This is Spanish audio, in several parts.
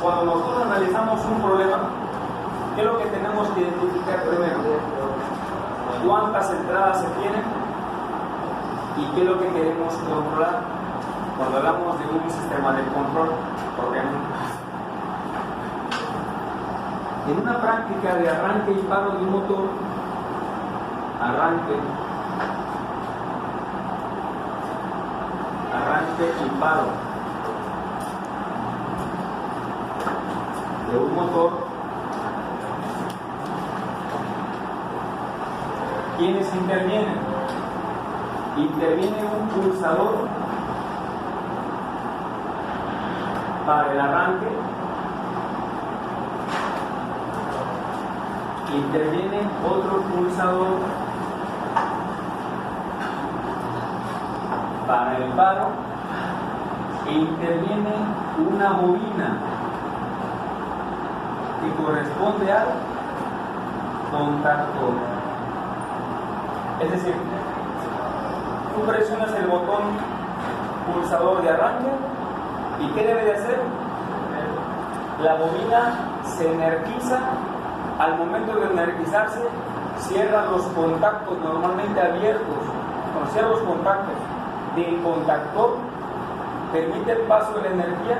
cuando nosotros analizamos un problema, ¿qué es lo que tenemos que identificar primero? ¿Cuántas entradas se tienen? ¿Y qué es lo que queremos controlar? Cuando hablamos de un sistema de control, por ejemplo, en una práctica de arranque y paro de un motor, arranque y paro de un motor, ¿quiénes intervienen? Interviene un pulsador para el arranque, interviene otro pulsador para el paro e interviene una bobina que corresponde al contactor. Es decir, tú presionas el botón pulsador de arranque y ¿qué debe de hacer? La bobina se energiza. Al momento de energizarse, cierra los contactos normalmente abiertos, cierra los contactos del contactor, permite el paso de la energía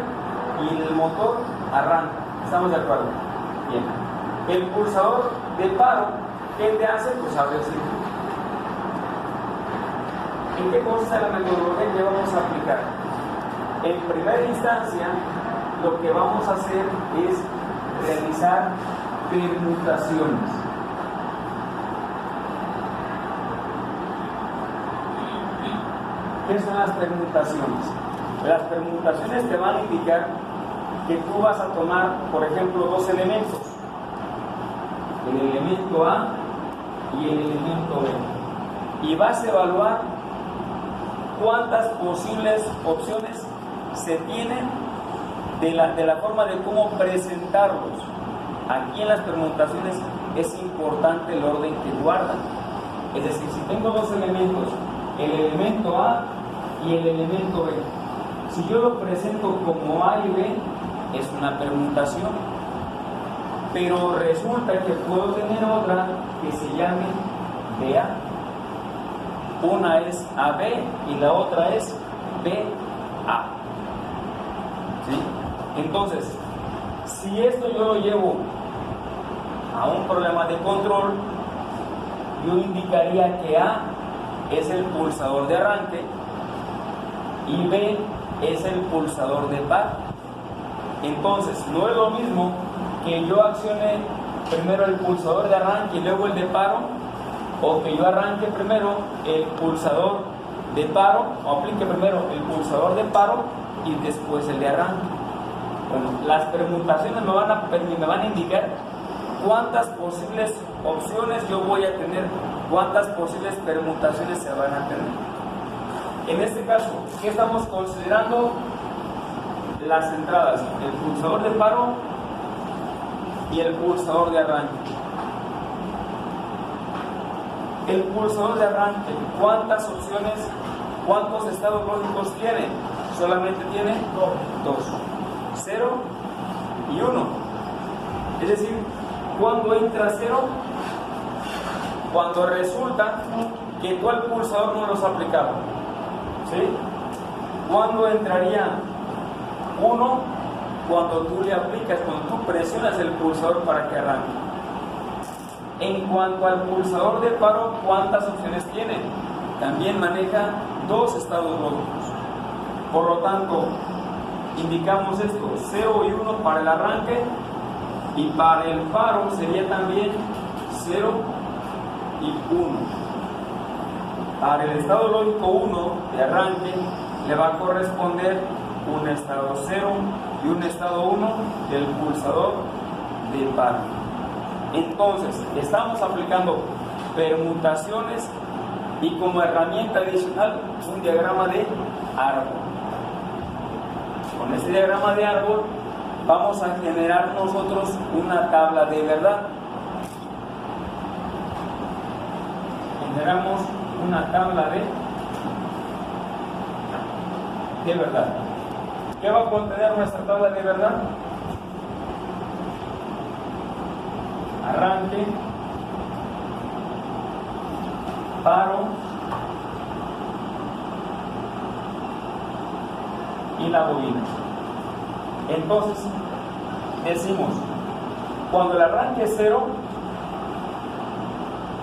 y el motor arranca. ¿Estamos de acuerdo? Bien. El pulsador de paro, ¿qué te hace? Pues abre el circuito. ¿En qué consta la metodología que vamos a aplicar? En primera instancia, lo que vamos a hacer es realizar permutaciones. ¿Qué son las permutaciones? Las permutaciones te van a indicar que tú vas a tomar, por ejemplo, dos elementos, el elemento A y el elemento B, y vas a evaluar cuántas posibles opciones se tienen de la forma de cómo presentarlos. Aquí en las permutaciones es importante el orden que guardan. Es decir, si tengo dos elementos, el elemento A y el elemento B, si yo lo presento como A y B, es una permutación. Pero resulta que puedo tener otra que se llame BA. Una es AB y la otra es BA. ¿Sí? Entonces, si esto yo lo llevo a un problema de control, yo indicaría que A es el pulsador de arranque y B es el pulsador de paro. Entonces, no es lo mismo que yo accione primero el pulsador de arranque y luego el de paro, o que yo arranque primero el pulsador de paro, o aplique primero el pulsador de paro y después el de arranque. Bueno, las permutaciones me van a indicar cuántas posibles opciones yo voy a tener, cuántas posibles permutaciones se van a tener. En este caso, ¿qué estamos considerando? Las entradas, el pulsador de paro y el pulsador de arranque. El pulsador de arranque, ¿cuántas opciones, cuántos estados lógicos tiene? Solamente tiene dos, 0 y 1. Es decir, cuando entra 0, cuando resulta que tú al pulsador no lo has aplicado. ¿Sí? ¿Cuándo entraría 1? Cuando tú le aplicas, cuando tú presionas el pulsador para que arranque. En cuanto al pulsador de paro, ¿cuántas opciones tiene? También maneja dos estados lógicos. Por lo tanto, indicamos esto, 0 y 1 para el arranque, y para el paro sería también 0 y 1. Para el estado lógico 1 de arranque le va a corresponder un estado 0 y un estado 1 del pulsador de paro. Entonces, estamos aplicando permutaciones y como herramienta adicional un diagrama de árbol. Con este diagrama de árbol vamos a generar nosotros una tabla de verdad. Generamos una tabla de verdad. ¿Qué va a contener nuestra tabla de verdad? arranque, paro y la bobina. Entonces decimos, cuando el arranque es 0,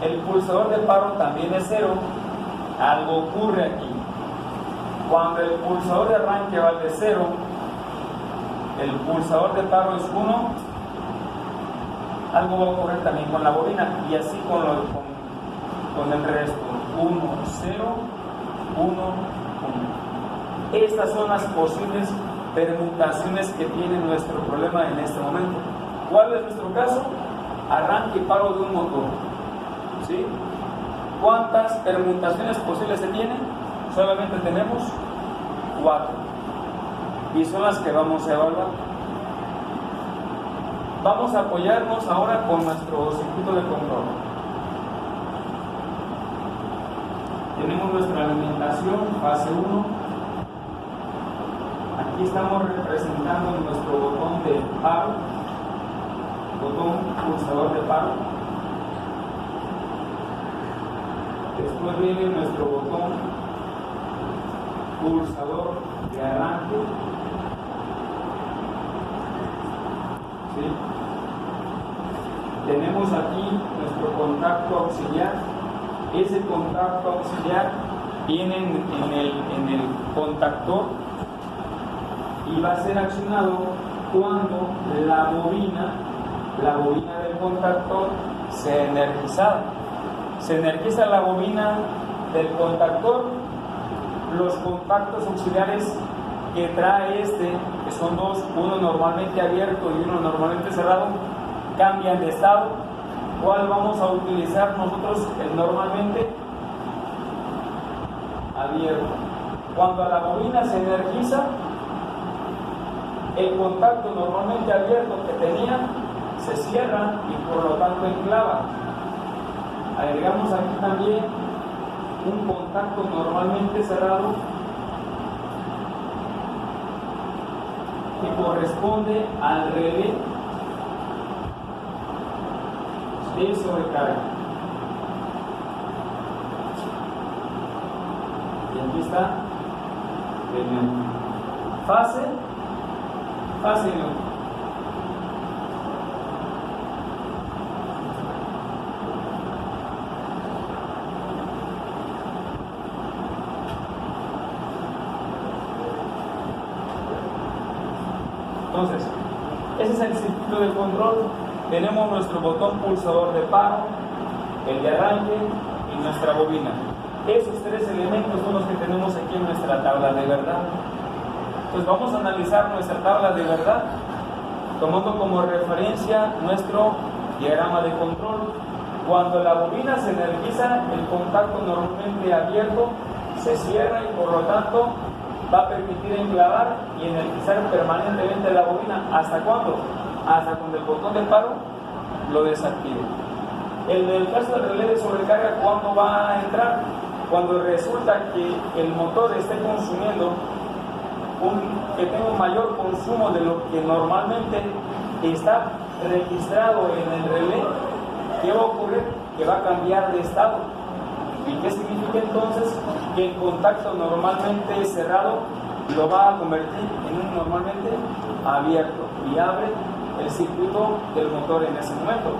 el pulsador de paro también es 0. Algo ocurre aquí. Cuando el pulsador de arranque vale 0, el pulsador de paro es 1, algo va a ocurrir también con la bobina, y así con el resto. 1, 0, 1, 1. Estas son las posibles permutaciones que tiene nuestro problema en este momento. ¿Cuál es nuestro caso? Arranque y paro de un motor. ¿Sí? ¿Cuántas permutaciones posibles se tienen? Solamente tenemos 4. Y son las que vamos a evaluar. Vamos a apoyarnos ahora con nuestro circuito de control. Tenemos nuestra alimentación, fase 1. Aquí estamos representando nuestro botón de paro, botón pulsador de paro. Después viene nuestro botón pulsador de arranque. ¿Sí? Tenemos aquí nuestro contacto auxiliar. Ese contacto auxiliar viene en el contactor y va a ser accionado cuando la bobina del contactor sea energizada. Se energiza la bobina del contactor, los contactos auxiliares que trae que son dos, uno normalmente abierto y uno normalmente cerrado, cambian de estado. ¿Cuál vamos a utilizar nosotros normalmente? Abierto. Cuando la bobina se energiza, el contacto normalmente abierto que tenía se cierra y por lo tanto enclava. Agregamos aquí también un contacto normalmente cerrado que corresponde al relé de sobrecarga. Y aquí está fase 1. Entonces, ese es el circuito de control. Tenemos nuestro botón pulsador de paro, el de arranque y nuestra bobina. Esos 3 elementos son los que tenemos aquí en nuestra tabla de verdad. Entonces vamos a analizar nuestra tabla de verdad tomando como referencia nuestro diagrama de control. Cuando la bobina se energiza, el contacto normalmente abierto se cierra y por lo tanto va a permitir enclavar y energizar permanentemente la bobina. ¿Hasta cuándo? Hasta cuando el botón de paro lo desactive. En el caso del relé de sobrecarga, ¿cuándo va a entrar? Cuando resulta que el motor esté consumiendo que tenga un mayor consumo de lo que normalmente está registrado en el relé. ¿Qué va a ocurrir? Que va a cambiar de estado. ¿Y qué significa entonces? Que el contacto normalmente cerrado lo va a convertir en un normalmente abierto y abre el circuito del motor en ese momento.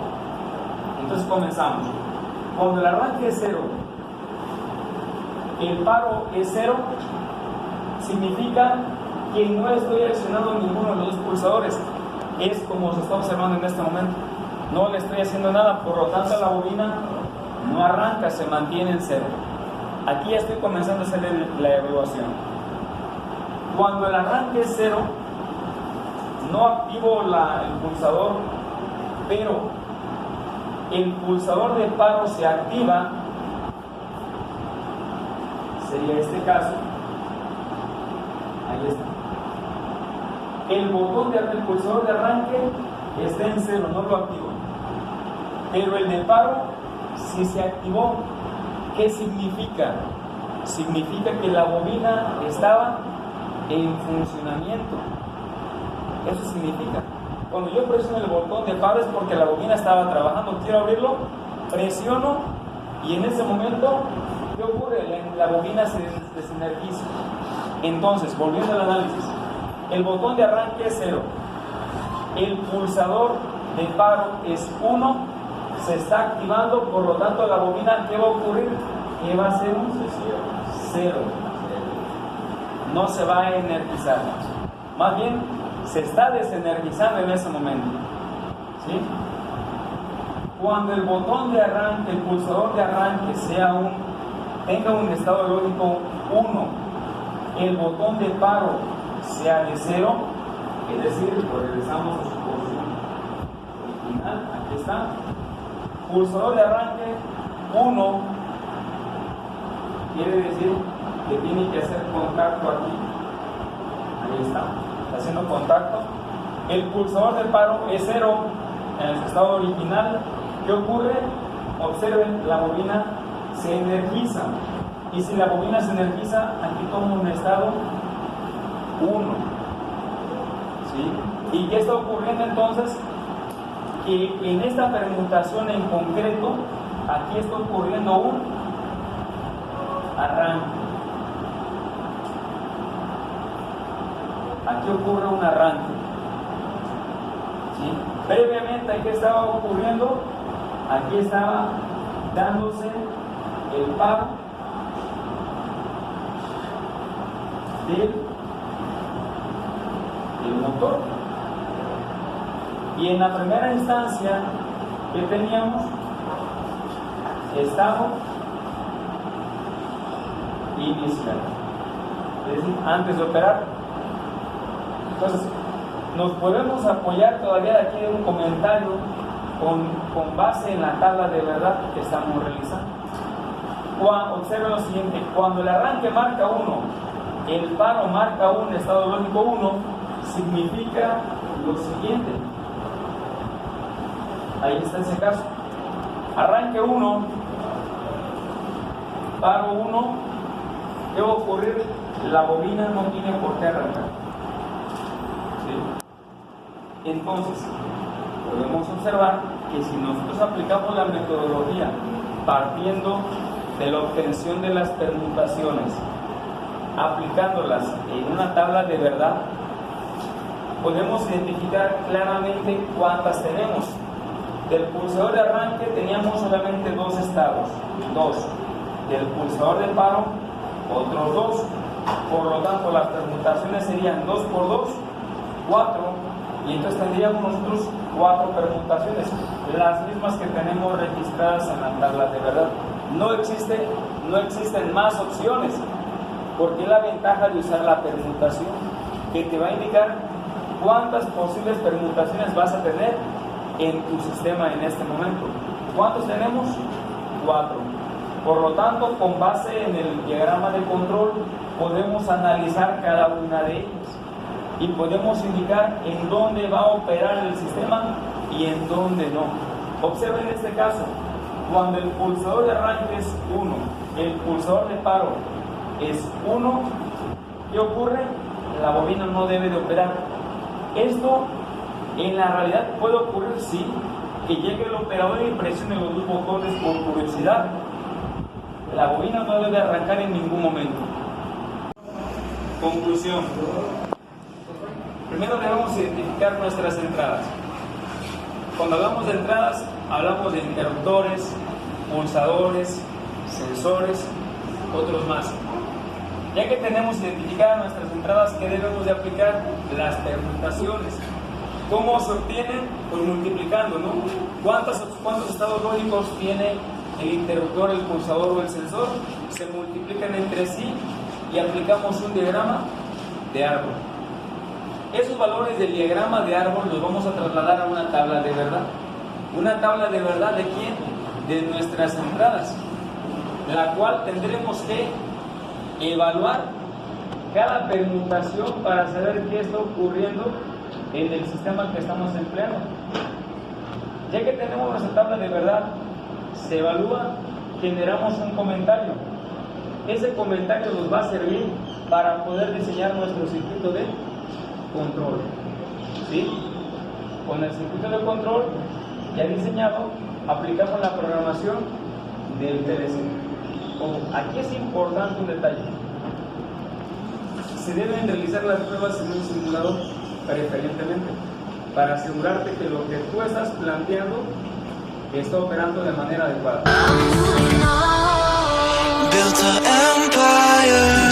Entonces comenzamos. Cuando el arranque es 0, el paro es 0, significa que no estoy accionando ninguno de los dos pulsadores. Es como se está observando en este momento. No le estoy haciendo nada, por lo tanto la bobina no arranca, se mantiene en 0. Aquí ya estoy comenzando a hacer la evaluación. Cuando el arranque es 0, no activo el pulsador, pero el pulsador de paro se activa. Sería este caso. Ahí está. El botón del pulsador de arranque está en 0, no lo activo. Pero el de paro, si se activó, ¿qué significa? Significa que la bobina estaba en funcionamiento. Eso significa. Cuando yo presiono el botón de paro es porque la bobina estaba trabajando. Quiero abrirlo, presiono y en ese momento, ¿qué ocurre? La bobina se desenergiza. Entonces, volviendo al análisis, el botón de arranque es 0. El pulsador de paro es 1. Se está activando, por lo tanto la bobina, ¿qué va a ocurrir? Que va a ser un 0. No se va a energizar. Más bien, se está desenergizando en ese momento. ¿Sí? Cuando el botón de arranque, el pulsador de arranque tenga un estado lógico 1, el botón de paro sea de 0, es decir, regresamos a su posición original, aquí está, pulsador de arranque 1, quiere decir que tiene que hacer contacto aquí, ahí está haciendo contacto. El pulsador de paro es 0 en su estado original. ¿Qué ocurre? Observen, la bobina se energiza, y si la bobina se energiza, aquí toma un estado 1. ¿Sí? ¿Y qué está ocurriendo entonces? Que en esta permutación en concreto, aquí está ocurriendo un arranque. Aquí ocurre un arranque. ¿Sí? Previamente, ¿qué estaba ocurriendo? Aquí estaba dándose el paro del motor. Y en la primera instancia, ¿qué teníamos? Estado inicial, es decir, antes de operar. Entonces, nos podemos apoyar todavía de aquí en un comentario con base en la tabla de verdad que estamos realizando. Observen lo siguiente: cuando el arranque marca 1, el paro marca un estado lógico 1, significa lo siguiente. Ahí está ese caso: arranque 1, paro 1, ¿qué va a ocurrir? La bobina no tiene por qué arrancar. ¿Sí? Entonces, podemos observar que si nosotros aplicamos la metodología partiendo de la obtención de las permutaciones, aplicándolas en una tabla de verdad, podemos identificar claramente cuántas tenemos. Del pulsador de arranque teníamos solamente 2 estados, 2. Del pulsador de paro, otros 2. Por lo tanto, las permutaciones serían 2 por 2, 4. Y entonces tendríamos nosotros 4 permutaciones, las mismas que tenemos registradas en la tabla de verdad. No existen más opciones, porque es la ventaja de usar la permutación, que te va a indicar cuántas posibles permutaciones vas a tener en tu sistema en este momento. ¿Cuántos tenemos? 4. Por lo tanto, con base en el diagrama de control, podemos analizar cada una de ellas y podemos indicar en dónde va a operar el sistema y en dónde no. Observen este caso: cuando el pulsador de arranque es 1, el pulsador de paro es 1, ¿qué ocurre? La bobina no debe de operar. Esto en la realidad puede ocurrir, sí, que llegue el operador y presione los 2 botones por curiosidad. La bobina no debe arrancar en ningún momento. Conclusión: primero debemos identificar nuestras entradas. Cuando hablamos de entradas, hablamos de interruptores, pulsadores, sensores, otros más. Ya que tenemos identificadas nuestras entradas, ¿qué debemos de aplicar? Las permutaciones. ¿Cómo se obtienen? Pues multiplicando, ¿no? ¿Cuántos estados lógicos tiene el interruptor, el pulsador o el sensor? Se multiplican entre sí y aplicamos un diagrama de árbol. Esos valores del diagrama de árbol los vamos a trasladar a una tabla de verdad. ¿Una tabla de verdad de quién? De nuestras entradas, la cual tendremos que evaluar cada permutación para saber qué está ocurriendo en el sistema que estamos empleando. Ya que tenemos nuestra tabla de verdad, se evalúa, generamos un comentario. Ese comentario nos va a servir para poder diseñar nuestro circuito de control. ¿Sí? con el circuito de control ya diseñado, aplicamos la programación del PLC. Aquí es importante un detalle. Se deben realizar las pruebas en un simulador preferentemente para asegurarte que lo que tú estás planteando está operando de manera adecuada. Built an empire.